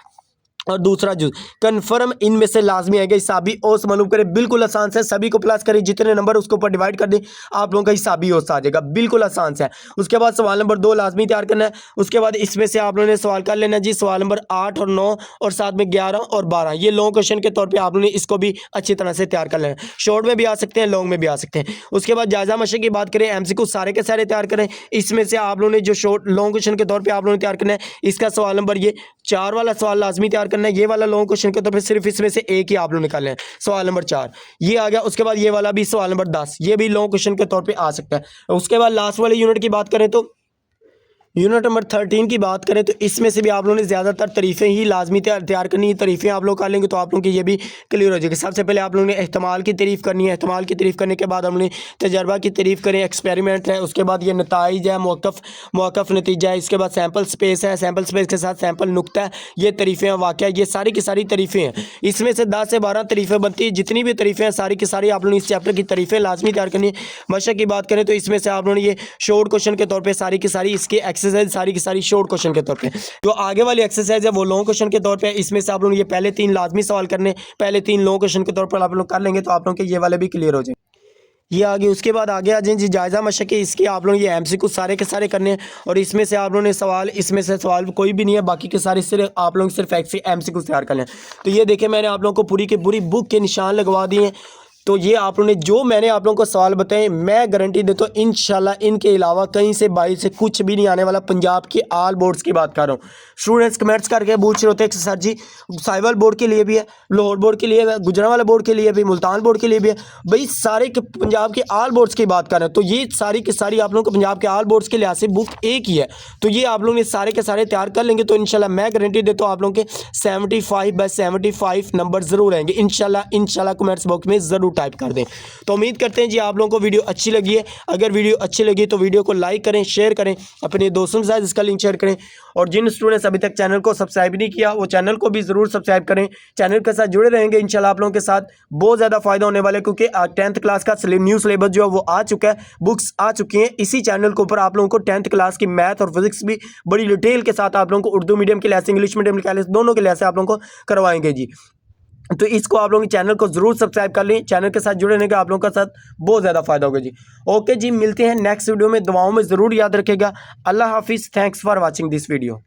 और दूसरा जूज कन्फर्म इनमें से लाजमी आएगा। हिसाबी औस मालूम करें, बिल्कुल आसान से, सभी को प्लस करें, जितने नंबर उसके ऊपर डिवाइड कर दें आप लोगों का हिसाबी औस आ जाएगा, बिल्कुल आसान से है। उसके बाद सवाल नंबर 2 लाजमी तैयार करना है। उसके बाद इसमें से आप लोगों ने सवाल कर लेना जी, सवाल नंबर 8 और 9 और साथ में 11 और 12, ये लॉन्ग क्वेश्चन के तौर पर आप लोगों ने इसको भी अच्छी तरह से तैयार कर लेना है। शॉर्ट में भी आ सकते हैं, लॉन्ग में भी आ सकते हैं। उसके बाद जायज़ा मशक की बात करें, एमसीक्यू सारे के सारे तैयार करें। इसमें से आप लोगों ने जो शॉर्ट लॉन्ग क्वेश्चन के तौर पर आप लोगों ने तैयार करना है, इसका सवाल नंबर ये 4 वाला सवाल लाजमी तैयार करना है ये वाला लॉन्ग क्वेश्चन के तौर पे, सिर्फ इसमें से एक ही आप लोग निकालना है। सवाल नंबर 4 ये आ गया। उसके बाद ये वाला भी सवाल नंबर 10 ये भी लॉन्ग क्वेश्चन के तौर पे आ सकता है। उसके बाद लास्ट वाले यूनिट की बात करें तो यूनिट नंबर 13 की बात करें तो इसमें से भी आप लोगों ने ज़्यादातर तरीफ़ें ही लाजमी तैयार करनी है। तरीफ़ें आप लोग कर लेंगे तो आप लोगों की ये भी क्लियर हो जाएगी। सबसे पहले आप लोगों ने एहतमाल की तारीफ़ करनी है। एहतमाल की तारीफ़ करने के बाद हमने तजर्बा की तारीफ़ करें, एक्सपेरिमेंट है, उसके बाद ये नताइज है, मौक़फ़ नतीजा है, इसके बाद सैम्पल स्पेस है, सैम्पल स्पेस के साथ सैम्पल नुक्ता है, ये तारीफ़ें हैं, वाक़या, ये सारी की सारी तारीफ़ें हैं। इसमें से 10 से 12 तारीफ़ें बनती है। जितनी भी तारीफ़ें हैं सारी की सारी आप लोगों ने इस चैप्टर की तारीफ़ें लाजमी तैयार करनी है। मशक की बात करें तो इसमें से आप लोगों ने ये शॉर्ट क्वेश्चन के तौर पर सारी की सारी इसकी एक्सरसाइज सारी की सारी शॉर्ट क्वेश्चन के तौर पे, जो आगे वाली एक्सरसाइज है वो लॉन्ग क्वेश्चन के तौर पे। इसमें से आप लोग ये पहले 3 लाजमी सवाल करने, पहले 3 लॉन्ग क्वेश्चन के तौर पर आप लोग कर लेंगे तो आप लोगों के ये वाले भी क्लियर हो जाएंगे। ये आगे उसके बाद आगे आ जाए जी जायज़ा मशक़ इसके आप लोग ये एमसीक्यू सारे के सारे करने हैं और इसमें से आप लोगों ने सवाल, इसमें से सवाल कोई भी नहीं है, बाकी के सारे सिर्फ आप लोग सिर्फ एमसीक्यू तैयार कर लें। तो ये देखें मैंने आप लोगों को पूरी की पूरी बुक के निशान लगवा दिए हैं। तो ये आप लोगों ने जो मैंने आप लोगों को सवाल बताए मैं गारंटी देता हूँ इंशाल्लाह इनके अलावा कहीं से बाहर से कुछ भी नहीं आने वाला। पंजाब की ऑल बोर्ड्स की बात कर रहा हूँ। स्टूडेंट्स कमेंट्स करके पूछ रहे होते हैं कि सर जी साहिवाल बोर्ड के लिए भी है, लाहौर बोर्ड के लिए है, गुजरांवाला बोर्ड के लिए भी, मुल्तान बोर्ड के लिए भी है। भाई सारे के पंजाब के ऑल बोर्ड्स की बात कर रहे हैं। तो ये सारी की सारी आप लोगों को पंजाब के ऑल बोर्ड्स के लिहाज से बुक एक ही है। तो ये आप लोग ने सारे के सारे तैयार कर लेंगे तो इंशाल्लाह मैं गारंटी देता हूँ आप लोगों के 75/75 नंबर ज़रूर आएंगे इंशाल्लाह कमेंट्स बॉक्स में ज़रूर टाइप कर दें। तो उम्मीद करते हैं जी आप लोगों को वीडियो अच्छी लगी है। अगर वीडियो अच्छी लगी तो वीडियो को लाइक करें, शेयर करें, अपने दोस्तों के साथ इसका लिंक शेयर करें और जिन स्टूडेंट्स अभी तक चैनल को सब्सक्राइब नहीं किया वो चैनल को भी ज़रूर सब्सक्राइब करें। चैनल के साथ जुड़े रहेंगे इंशाल्लाह आप लोगों के साथ बहुत ज़्यादा फ़ायदा होने वाला है क्योंकि 10th क्लास का न्यू सिलेबस जो है वो आ चुका है, बुक्स आ चुकी हैं। इसी चैनल के ऊपर आप लोगों को 10th क्लास की मैथ और फिजिक्स भी बड़ी डिटेल के साथ आप लोगों को उर्दू मीडियम के लिहाज से, इंग्लिश मीडियम के लिहाज से, दोनों के लिहाज से आप लोगों को करवाएंगे जी। तो इसको आप लोग चैनल को जरूर सब्सक्राइब कर लें। चैनल के साथ जुड़े रहने का आप लोगों के साथ बहुत ज़्यादा फायदा होगा जी। ओके जी, मिलते हैं नेक्स्ट वीडियो में। दुआओं में ज़रूर याद रखेगा। अल्लाह हाफिज़। Thanks for watching this video.